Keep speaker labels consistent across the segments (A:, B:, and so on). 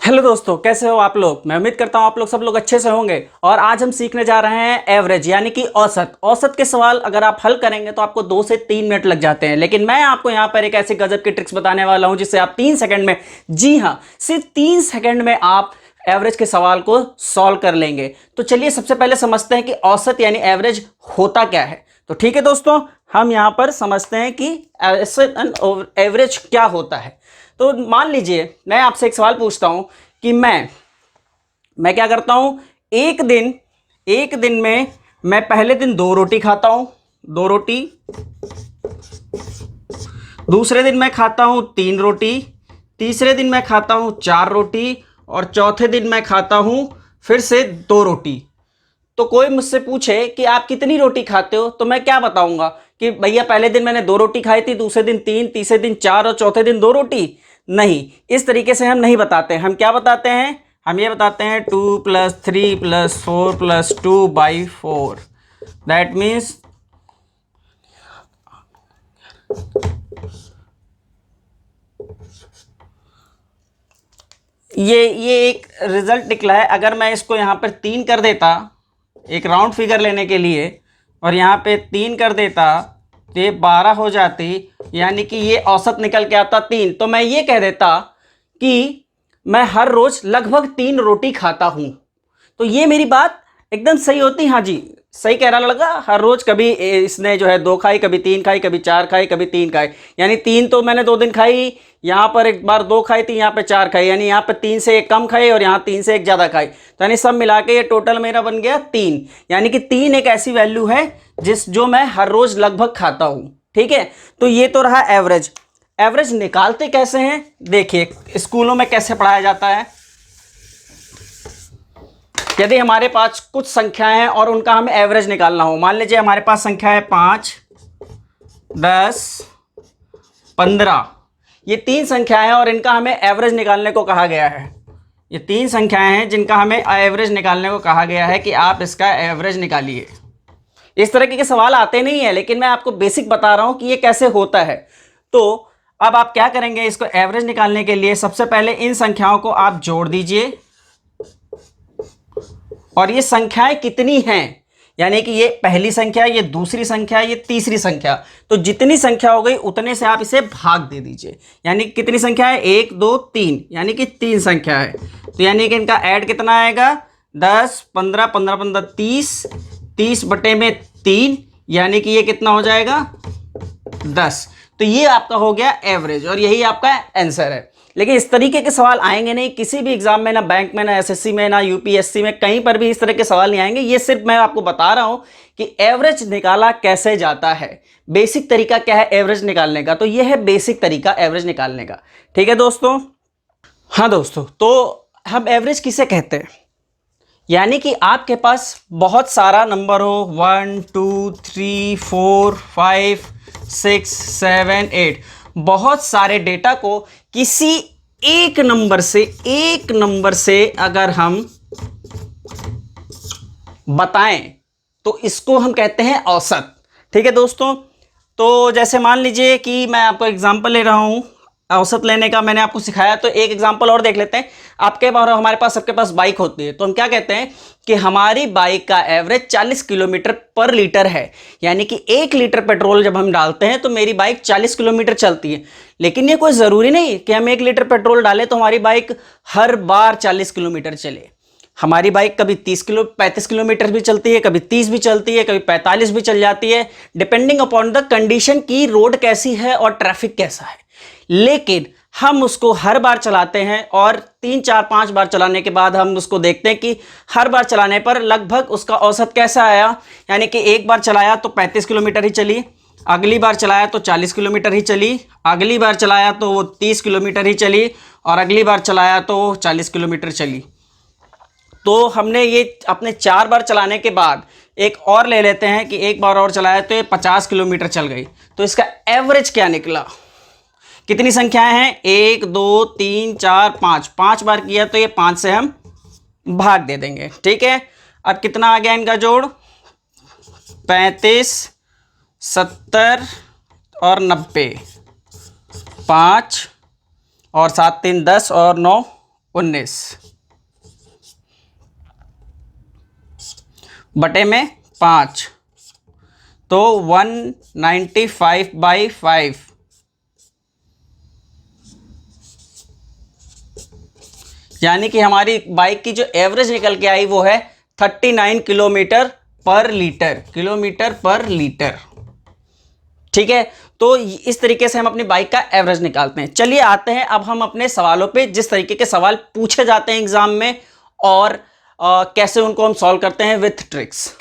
A: Hello दोस्तों, कैसे हो आप लोग। मैं उम्मीद करता हूं आप लोग सब लोग अच्छे से होंगे। और आज हम सीखने जा रहे हैं एवरेज यानी कि औसत। औसत के सवाल अगर आप हल करेंगे तो आपको 2 से 3 मिनट लग जाते हैं, लेकिन मैं आपको यहां पर एक ऐसी गजब की ट्रिक्स बताने वाला हूं जिससे आप 3 सेकंड में, जी हां, सिर्फ 3 सेकंड में आप एवरेज के सवाल को सॉल्व कर लेंगे। तो चलिए सबसे पहले समझते हैं कि औसत यानी एवरेज होता क्या है। तो ठीक है दोस्तों, हम यहां पर समझते हैं कि एवरेज क्या होता है। तो मान लीजिए मैं आपसे एक सवाल पूछता हूं कि मैं क्या करता हूं। एक दिन में मैं पहले दिन 2 रोटी खाता हूं, 2 रोटी। दूसरे दिन मैं खाता हूं 3 रोटी। तीसरे दिन मैं खाता हूं 4 रोटी। और चौथे दिन मैं खाता हूं फिर से 2 रोटी। तो कोई मुझसे पूछे कि आप कितनी रोटी खाते हो, तो मैं क्या बताऊंगा कि भैया पहले दिन मैंने 2 रोटी खाई थी, दूसरे दिन 3, तीसरे दिन 4 और चौथे दिन 2 रोटी। नहीं, इस तरीके से हम नहीं बताते। हम क्या बताते हैं, हम ये बताते हैं 2 + 3 + 4 + 2/4। दैट मीन्स ये एक रिजल्ट निकला है। अगर मैं इसको यहाँ पर 3 कर देता, एक राउंड फिगर लेने के लिए, और यहाँ पे 3 कर देता तो ये 12 हो जाती, यानी कि ये औसत निकल के आता 3। तो मैं ये कह देता कि मैं हर रोज लगभग 3 रोटी खाता हूं। तो ये मेरी बात एकदम सही होती। हाँ जी, सही कह रहा लड़का। हर रोज कभी इसने जो है 2 खाई, कभी 3 खाई, कभी 4 खाई, कभी 3 खाई। यानी 3 तो मैंने 2 दिन खाई, यहाँ पर एक बार 2 खाई थी, यहाँ पे 4 खाई, यानी यहाँ पे 3 से 1 कम खाई और यहाँ 3 से 1 ज्यादा खाई। तो यानी सब मिला के ये टोटल मेरा बन गया 3। यानी कि 3 एक ऐसी वैल्यू है जो मैं हर रोज लगभग खाता हूं। ठीक है, तो ये तो रहा एवरेज। एवरेज निकालते कैसे हैं, देखिए स्कूलों में कैसे पढ़ाया जाता है। यदि हमारे पास कुछ संख्याएं हैं और उनका हमें एवरेज निकालना हो, मान लीजिए हमारे पास संख्या है 5, 10, 15। ये 3 संख्याएं हैं और इनका हमें एवरेज निकालने को कहा गया है। ये 3 संख्याएं हैं जिनका हमें एवरेज निकालने को कहा गया है कि आप इसका एवरेज निकालिए। इस तरह के सवाल आते नहीं है, लेकिन मैं आपको बेसिक बता रहा हूं कि ये कैसे होता है। तो अब आप क्या करेंगे, इसको एवरेज निकालने के लिए सबसे पहले इन संख्याओं को आप जोड़ दीजिए। और ये संख्याएं कितनी हैं, यानी कि ये पहली संख्या, ये दूसरी संख्या, ये तीसरी संख्या। तो जितनी संख्या हो गई उतने से आप इसे भाग दे दीजिए। यानी कितनी संख्या है, 1, 2, 3, यानी कि 3 संख्या है। तो यानी कि इनका ऐड कितना आएगा, 10, 15, 15, 15, 30, 30 बटे में 3, यानी कि ये कितना हो जाएगा, 10। तो ये आपका हो गया एवरेज और यही आपका आंसर है। लेकिन इस तरीके के सवाल आएंगे नहीं किसी भी एग्जाम में, ना बैंक में, ना एसएससी में, ना यूपीएससी में, कहीं पर भी इस तरह के सवाल नहीं आएंगे। ये सिर्फ मैं आपको बता रहा हूं कि एवरेज निकाला कैसे जाता है। बेसिक तरीका क्या है एवरेज निकालने का, तो ये है बेसिक तरीका एवरेज निकालने का। ठीक है दोस्तों। हाँ दोस्तों, तो हम एवरेज किसे कहते हैं, यानी कि आपके पास बहुत सारा नंबर हो, 1, 2, 3, 4, 5, 6, 7, 8, बहुत सारे डेटा को किसी एक नंबर से अगर हम बताएं तो इसको हम कहते हैं औसत। ठीक है दोस्तों। तो जैसे मान लीजिए कि मैं आपको एग्जांपल ले रहा हूं औसत लेने का, मैंने आपको सिखाया। तो एक एग्जांपल और देख लेते हैं। आपके पास, हमारे पास, सबके पास बाइक होती है, तो हम क्या कहते हैं कि हमारी बाइक का एवरेज 40 किलोमीटर पर लीटर है। यानी कि 1 लीटर पेट्रोल जब हम डालते हैं तो मेरी बाइक 40 किलोमीटर चलती है। लेकिन ये कोई ज़रूरी नहीं कि हम 1 लीटर पेट्रोल डालें तो हमारी बाइक हर बार 40 किलोमीटर चले। हमारी बाइक कभी 35 किलोमीटर भी चलती है, कभी 30 भी चलती है, कभी 45 भी चल जाती है, डिपेंडिंग अपॉन द कंडीशन की रोड कैसी है और ट्रैफिक कैसा है। लेकिन हम उसको हर बार चलाते हैं और 3, 4, 5 बार चलाने के बाद हम उसको देखते हैं कि हर बार चलाने पर लगभग उसका औसत कैसा आया। यानी कि एक बार चलाया तो 35 किलोमीटर ही चली, अगली बार चलाया तो 40 किलोमीटर ही चली, अगली बार चलाया तो वो 30 किलोमीटर ही चली, और अगली बार चलाया तो 40 किलोमीटर चली। तो हमने ये अपने 4 बार चलाने के बाद एक और ले लेते हैं कि एक बार और चलाया तो ये 50 किलोमीटर चल गई। तो इसका एवरेज क्या निकला, कितनी संख्याएं हैं, 1, 2, 3, 4, 5, 5 बार किया तो ये 5 से हम भाग दे देंगे। ठीक है, अब कितना आ गया इनका जोड़, 35, 70 और 90, 5 और 7, 3, 10 और 9, 19 बटे में 5, तो 195/5, यानी कि हमारी बाइक की जो एवरेज निकल के आई वो है 39 किलोमीटर पर लीटर। ठीक है, तो इस तरीके से हम अपनी बाइक का एवरेज निकालते हैं। चलिए आते हैं अब हम अपने सवालों पे, जिस तरीके के सवाल पूछे जाते हैं एग्जाम में और कैसे उनको हम सॉल्व करते हैं विथ ट्रिक्स।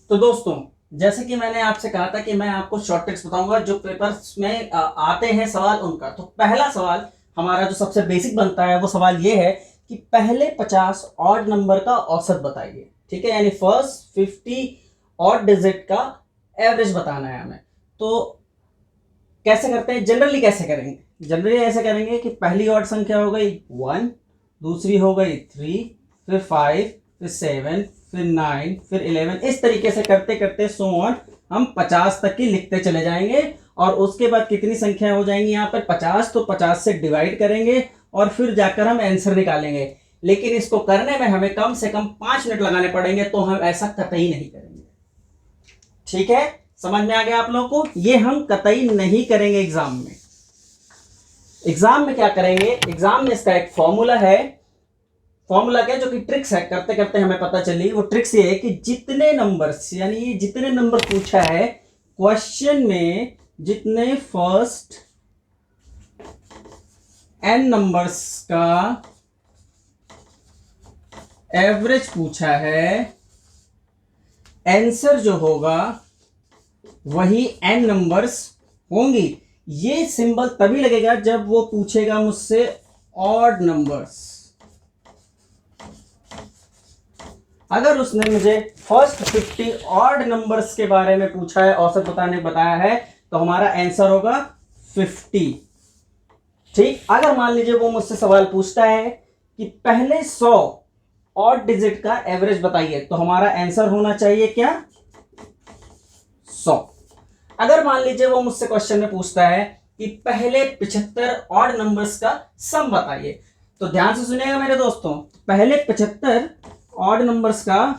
A: तो दोस्तों, जैसे कि मैंने आपसे कहा था कि मैं आपको शॉर्ट ट्रिक्स बताऊंगा जो पेपर्स में आते हैं सवाल उनका। तो पहला सवाल हमारा जो सबसे बेसिक बनता है वो सवाल ये है कि पहले 50 ऑड नंबर का औसत बताइए। ठीक है, यानी फर्स्ट 50 ऑड डिजिट का एवरेज बताना है हमें। तो कैसे करते हैं, जनरली कैसे करेंगे? जनरली ऐसे करेंगे कि पहली ऑड संख्या हो गई 1, दूसरी हो गई 3, फिर 5, फिर 7, फिर 9, फिर 11, इस तरीके से करते करते सो ऑन हम 50 तक की लिखते चले जाएंगे। और उसके बाद कितनी संख्या हो जाएंगी यहाँ पर 50, तो 50 से डिवाइड करेंगे और फिर जाकर हम आंसर निकालेंगे। लेकिन इसको करने में हमें कम से कम 5 मिनट लगाने पड़ेंगे, तो हम ऐसा कतई नहीं करेंगे। ठीक है, समझ में आ गया आप लोगों को? ये हम कतई नहीं करेंगे एग्जाम में। एग्जाम में क्या करेंगे, एग्जाम में इसका एक फॉर्मूला है। फॉर्मूला क्या, जो कि ट्रिक्स है, करते करते हमें पता चली। वो ट्रिक्स ये है कि जितने नंबर्स, यानी ये जितने नंबर पूछा है क्वेश्चन में, जितने फर्स्ट n नंबर्स का एवरेज पूछा है, आंसर जो होगा वही n नंबर्स होंगी। ये सिंबल तभी लगेगा जब वो पूछेगा मुझसे ऑड नंबर्स। अगर उसने मुझे फर्स्ट 50 ऑड नंबर्स के बारे में पूछा है, औसत बताया है, तो हमारा आंसर होगा 50। ठीक, अगर मान लीजिए वो मुझसे सवाल पूछता है कि पहले 100 ऑड डिजिट का एवरेज बताइए, तो हमारा आंसर होना चाहिए क्या, 100। अगर मान लीजिए वो मुझसे क्वेश्चन में पूछता है कि पहले 75 ऑड नंबर्स का सम बताइए, तो ध्यान से सुनिएगा मेरे दोस्तों। पहले 75 ऑड नंबर्स का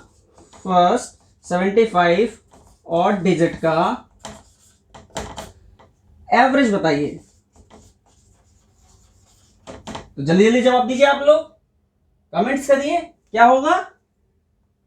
A: फर्स्ट 75 ऑड डिजिट का एवरेज बताइए। तो जल्दी जल्दी जवाब दीजिए आप लोग, कमेंट्स करिए क्या होगा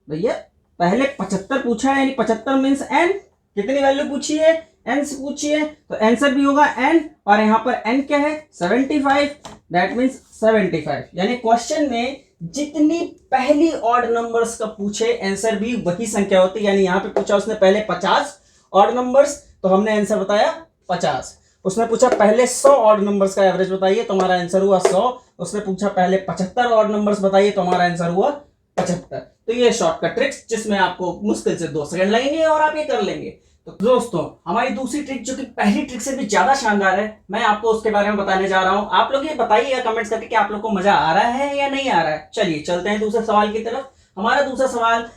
A: भैया। पहले 75 पूछा है, यानी 75 मीन्स n, कितनी वैल्यू पूछी है, n से पूछी है, तो आंसर भी होगा n। और यहां पर n क्या है, 75, दैट मीन्स 75। यानी क्वेश्चन में जितनी पहली ऑड नंबर्स का पूछे आंसर भी वही संख्या होती है। यानी यहां पे पूछा उसने पहले 50 ऑड नंबर्स, तो हमने आंसर बताया 50। उसने पूछा पहले 100 ऑड नंबर्स का एवरेज बताइए, तो हमारा आंसर हुआ 100। उसने पूछा पहले 75 ऑड नंबर्स बताइए, तो हमारा आंसर हुआ 75। तो ये शॉर्टकट ट्रिक्स जिसमें आपको मुश्किल से 2 सेकंड लगेंगे और आप ये कर लेंगे। तो दोस्तों, हमारी दूसरी ट्रिक जो कि पहली ट्रिक से भी ज्यादा शानदार है, मैं आपको उसके बारे में बताने जा रहा हूं। आप लोग ये बताइएगा कमेंट्स करके कि आप लोग को मजा आ रहा है या नहीं आ रहा है। चलिए चलते हैं दूसरे सवाल की तरफ। हमारा दूसरा सवाल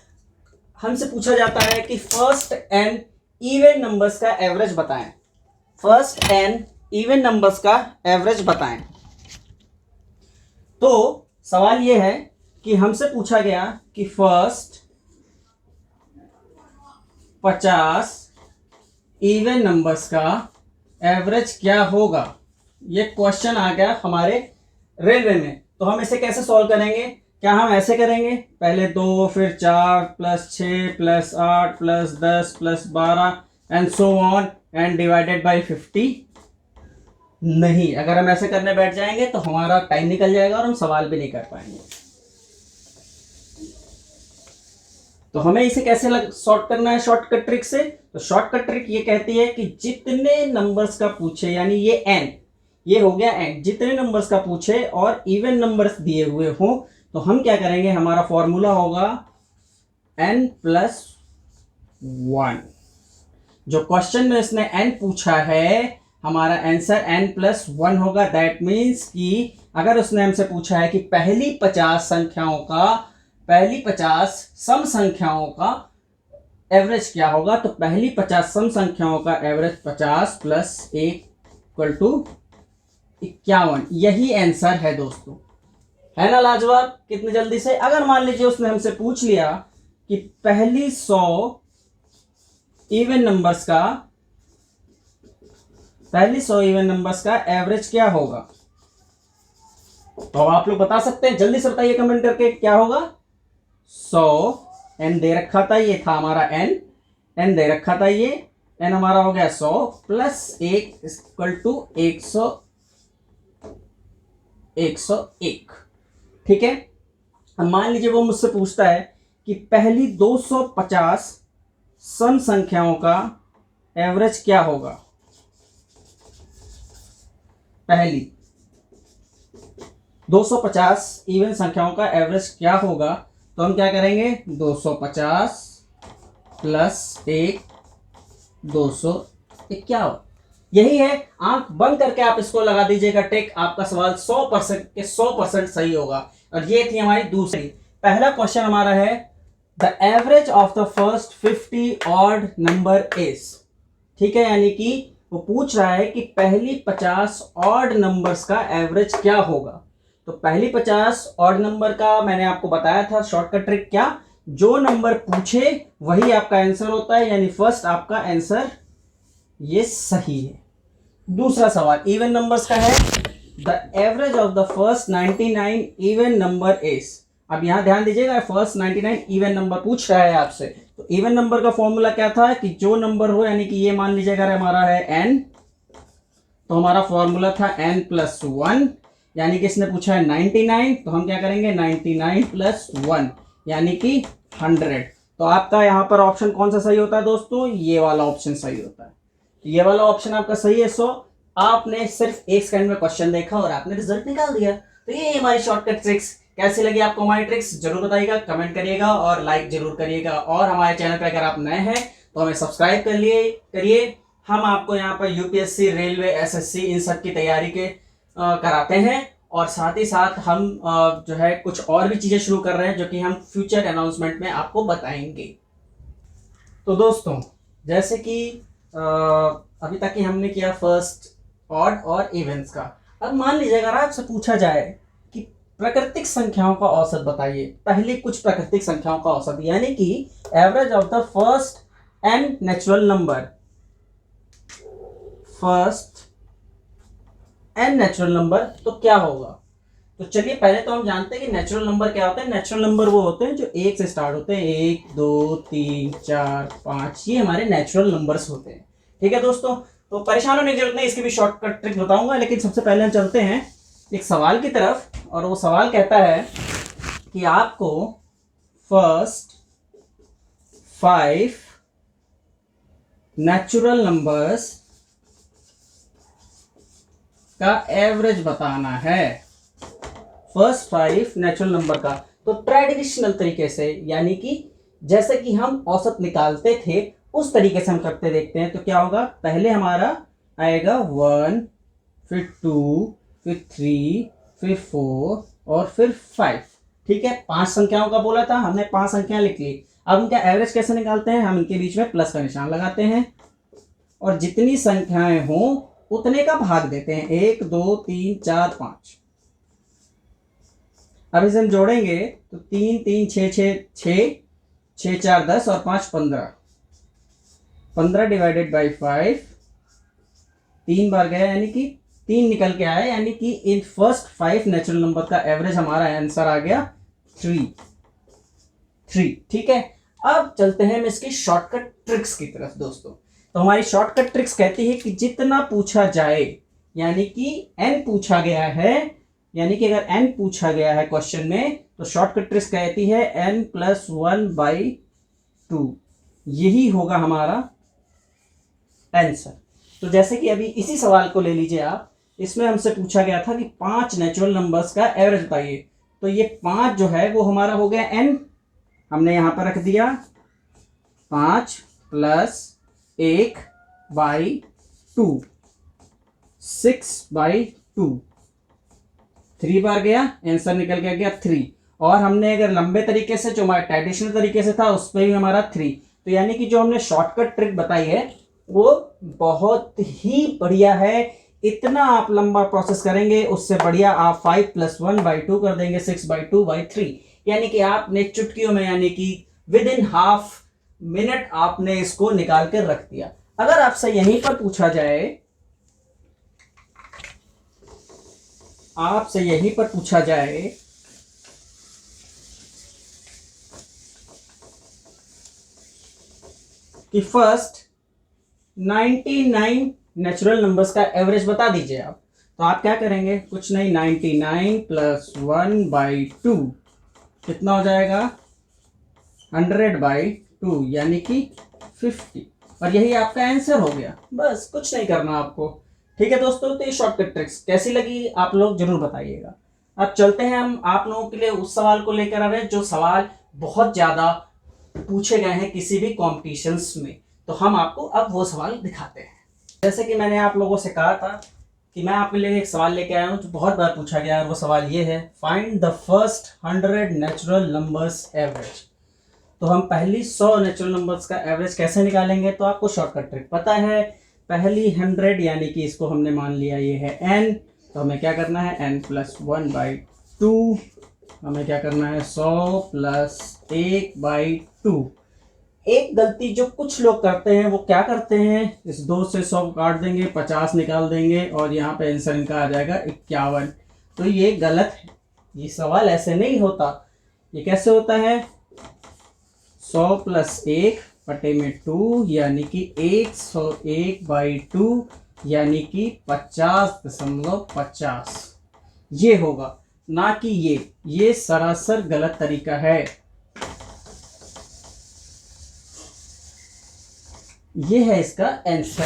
A: हमसे पूछा जाता है कि फर्स्ट n इवन नंबर्स का एवरेज बताएं। फर्स्ट n इवन नंबर्स का एवरेज बताएं। तो सवाल यह है कि हमसे पूछा गया कि फर्स्ट 50 इवन नंबर्स का एवरेज क्या होगा। ये क्वेश्चन आ गया हमारे रेलवे में। तो हम इसे कैसे सॉल्व करेंगे? क्या हम ऐसे करेंगे, पहले 2, फिर 4 plus 6 plus 8 plus 10 plus 12 and so on and divided by 50? नहीं, अगर हम ऐसे करने बैठ जाएंगे तो हमारा टाइम निकल जाएगा और हम सवाल भी नहीं कर पाएंगे। तो हमें इसे कैसे सॉर्ट करना है शॉर्टकट ट्रिक से? तो शॉर्टकट ट्रिक ये कहती है कि जितने नंबर्स का पूछे, यानी ये n, ये हो गया n, जितने नंबर्स का पूछे और इवन नंबर्स दिए हुए हो, तो हम क्या करेंगे, हमारा फॉर्मूला होगा n प्लस 1। जो क्वेश्चन में इसने n पूछा है, हमारा आंसर n प्लस 1 होगा। दैट मीन्स कि अगर उसने हमसे पूछा है कि पहली 50 संख्याओं का, पहली 50 सम संख्याओं का एवरेज क्या होगा, तो पहली 50 सम संख्याओं का एवरेज 50 प्लस 1 इक्वल टू 51। यही आंसर है दोस्तों। है ना लाजवाब, कितने जल्दी से। अगर मान लीजिए उसने हमसे पूछ लिया कि पहली 100 इवन नंबर्स का एवरेज क्या होगा, तो आप लोग बता सकते हैं, जल्दी से बताइए कमेंट करके क्या होगा। 100 एन दे रखा था, ये था हमारा एन दे रखा था, ये एन हमारा हो गया 100 प्लस 1 इक्वल टू 101। ठीक है। अब मान लीजिए वो मुझसे पूछता है कि पहली 250 सम संख्याओं का एवरेज क्या होगा। पहली 250 इवन संख्याओं का एवरेज क्या होगा, तो हम क्या करेंगे, 250 प्लस 1 251। यही है, आंख बंद करके आप इसको लगा दीजिएगा टिक, आपका सवाल 100% के 100% सही होगा। और ये थी हमारी दूसरी। पहला क्वेश्चन हमारा है the average of the first 50 odd number is. ठीक है, यानी कि वो पूछ रहा है कि पहली 50 ऑड नंबर्स का एवरेज क्या होगा। तो पहली 50 ऑड नंबर का मैंने आपको बताया था शॉर्टकट ट्रिक, क्या, जो नंबर पूछे वही आपका आंसर होता है, यानी फर्स्ट आपका आंसर ये सही है। दूसरा सवाल इवन नंबर्स का है the average of the first 99 even number is. अब यहां ध्यान दीजिएगा, फर्स्ट 99 इवन नंबर पूछ रहा है आपसे, तो इवन नंबर का फॉर्मूला क्या था कि जो नंबर हो, यानी कि ये मान लीजिएगा हमारा है n, तो हमारा फॉर्मूला था n प्लस 1, यानी कि इसने पूछा है 99, तो हम क्या करेंगे 99 प्लस 1 यानी कि 100। तो आपका यहाँ पर ऑप्शन कौन सा सही होता है दोस्तों, ये वाला ऑप्शन सही होता है। ये वाला ऑप्शन आपका सही है। सो आपने सिर्फ 1 सेकंड में क्वेश्चन देखा और आपने रिजल्ट निकाल दिया। तो ये हमारी शॉर्टकट ट्रिक्स। कैसी लगी आपको हमारी ट्रिक्स जरूर बताइएगा, कमेंट करिएगा और लाइक जरूर करिएगा। और हमारे चैनल पर अगर आप नए हैं तो हमें सब्सक्राइब करिए। हम आपको यहाँ पर यूपीएससी, रेलवे, एसएससी इन सब की तैयारी के कराते हैं, और साथ ही साथ हम जो है कुछ और भी चीजें शुरू कर रहे हैं जो कि हम फ्यूचर अनाउंसमेंट में आपको बताएंगे। तो दोस्तों, जैसे कि अभी तक ही हमने किया फर्स्ट ऑड और इवेंट्स का। अब मान लीजिए अगर आपसे पूछा जाए कि प्राकृतिक संख्याओं का औसत बताइए, पहले कुछ प्राकृतिक संख्याओं का औसत, यानी कि average of the first n natural number, first n natural number, तो क्या होगा। तो चलिए पहले तो हम जानते हैं कि नेचुरल नंबर क्या होते हैं। नेचुरल नंबर वो होते हैं जो 1 से स्टार्ट होते हैं, 1 2 3 4 5, ये हमारे नेचुरल नंबर्स होते हैं। ठीक है दोस्तों, तो परेशान होने की जरूरत नहीं, इसकी भी शॉर्टकट ट्रिक बताऊंगा, लेकिन सबसे पहले हम चलते हैं एक सवाल की तरफ। और वो सवाल कहता है कि आपको फर्स्ट 5 नेचुरल नंबर्स का एवरेज बताना है। फर्स्ट 5 नेचुरल नंबर का, तो ट्रेडिशनल तरीके से, यानी कि जैसे कि हम औसत निकालते थे उस तरीके से हम करते देखते हैं। तो क्या होगा, पहले हमारा आएगा 1, फिर 2, फिर 3, फिर 4 और फिर 5। ठीक है, 5 संख्याओं का बोला था हमने, 5 संख्याएं लिख ली। अब इनका एवरेज कैसे निकालते हैं, हम इनके बीच में प्लस का निशान लगाते हैं और जितनी संख्याएं हों उतने का भाग देते हैं, 1 2 3 4 5। अब इसे हम जोड़ेंगे तो 3 3 6 6 6 6 4 10 और 5 15, 15 डिवाइडेड बाई 5, 3 बार गया यानी कि 3 निकल के आया, यानी कि इन फर्स्ट 5 नेचुरल नंबर का एवरेज हमारा आंसर आ गया 3। ठीक है, अब चलते हैं हम इसकी शॉर्टकट ट्रिक्स की तरफ दोस्तों। तो हमारी शॉर्टकट ट्रिक्स कहती है कि जितना पूछा जाए, यानी कि n पूछा गया है, यानी कि अगर n पूछा गया है क्वेश्चन में, तो शॉर्टकट ट्रिक्स कहती है n प्लस 1/2, यही होगा हमारा आंसर। तो जैसे कि अभी इसी सवाल को ले लीजिए आप, इसमें हमसे पूछा गया था कि 5 नेचुरल नंबर्स का एवरेज बताइए। तो ये 5 जो है वो हमारा हो गया n, हमने यहां पर रख दिया 5 प्लस 1/2, 6/2, 3 बार गया, आंसर निकल के गया 3। और हमने अगर लंबे तरीके से, जो हमारे ट्रेडिशनल तरीके से था, उस पर भी हमारा 3। तो यानी कि जो हमने शॉर्टकट ट्रिक बताई है वो बहुत ही बढ़िया है। इतना आप लंबा प्रोसेस करेंगे, उससे बढ़िया आप 5 + 1/2 कर देंगे, 6/2/3। यानी कि आपने चुटकियों में, यानी कि विद इन हाफ मिनट आपने इसको निकाल कर रख दिया। अगर आपसे यहीं पर पूछा जाए, आपसे यहीं पर पूछा जाए कि फर्स्ट 99 नेचुरल नंबर्स का एवरेज बता दीजिए आप, तो आप क्या करेंगे? कुछ नहीं, 99 + 1/2 कितना हो जाएगा? 100/2 यानी कि 50। और यही आपका आंसर हो गया। बस कुछ नहीं करना आपको। ठीक है दोस्तों, तो ये शॉर्टकट ट्रिक्स कैसी लगी आप लोग जरूर बताइएगा। अब चलते हैं हम आप लोगों के लिए उस सवाल को लेकर आ रहे हैं जो सवाल बहुत ज्यादा पूछे गए हैं किसी भी कॉम्पिटिशन्स में। तो हम आपको अब वो सवाल दिखाते हैं। जैसे कि मैंने आप लोगों से कहा था कि मैं आपके लिए एक सवाल लेके आया हूँ जो बहुत बार पूछा गया है, और वो सवाल ये है, find the first 100 natural numbers average. तो हम पहली 100 नेचुरल नंबर्स का एवरेज कैसे निकालेंगे? तो आपको शॉर्टकट ट्रिक पता है। पहली 100 यानी कि इसको हमने मान लिया ये है n, तो हमें क्या करना है? n + 1/2। हमें क्या करना है? 100 + 1/2। एक गलती जो कुछ लोग करते हैं वो क्या करते हैं, इस 2 से 100 काट देंगे, 50 निकाल देंगे और यहाँ पे आंसर इनका आ जाएगा 51। तो ये गलत है, ये सवाल ऐसे नहीं होता। ये कैसे होता है? 100 + 1/2 यानी कि 101/2 यानी कि 50.50 ये होगा, ना कि ये सरासर गलत तरीका है। ये है इसका आंसर।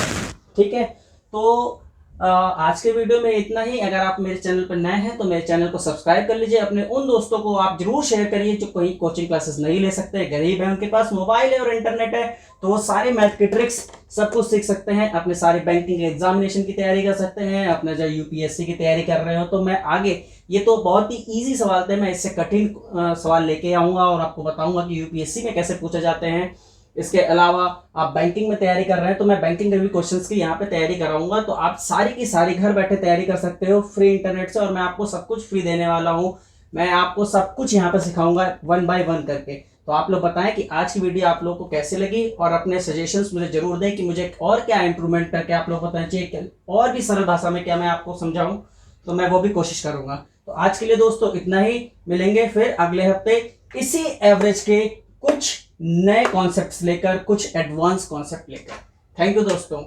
A: ठीक है, तो आज के वीडियो में इतना ही। अगर आप मेरे चैनल पर नए हैं तो मेरे चैनल को सब्सक्राइब कर लीजिए। अपने उन दोस्तों को आप जरूर शेयर करिए जो कोई कोचिंग क्लासेस नहीं ले सकते, गरीब है, उनके पास मोबाइल है और इंटरनेट है, तो वो सारे मैथ के ट्रिक्स सब कुछ सीख सकते हैं। अपने सारे बैंकिंग एग्जामिनेशन की तैयारी कर सकते हैं। अपने जो यूपीएससी की तैयारी कर रहे हो तो मैं आगे, ये तो बहुत ही ईजी सवाल थे, मैं इससे कठिन सवाल लेके आऊँगा और आपको बताऊँगा कि यूपीएससी में कैसे पूछे जाते हैं। इसके अलावा आप बैंकिंग में तैयारी कर रहे हैं तो मैं बैंकिंग के भी क्वेश्चंस की यहाँ पे तैयारी कराऊंगा, तो आप सारी की सारी घर बैठे तैयारी कर सकते हो फ्री इंटरनेट से। और मैं आपको सब कुछ फ्री देने वाला हूँ, मैं आपको सब कुछ यहाँ पे सिखाऊंगा 1 by 1 करके। तो आप लोग बताएं कि आज की वीडियो आप लोगों को कैसी लगी, और अपने सजेशंस मुझे जरूर दें कि मुझे और क्या इंप्रूवमेंट करके आप लोग बताना चाहिए, और भी सरल भाषा में क्या मैं आपको समझाऊं, तो मैं वो भी कोशिश करूंगा। तो आज के लिए दोस्तों इतना ही, मिलेंगे फिर अगले हफ्ते इसी एवरेज के कुछ नए कॉन्सेप्ट्स लेकर, कुछ एडवांस कॉन्सेप्ट लेकर। थैंक यू दोस्तों।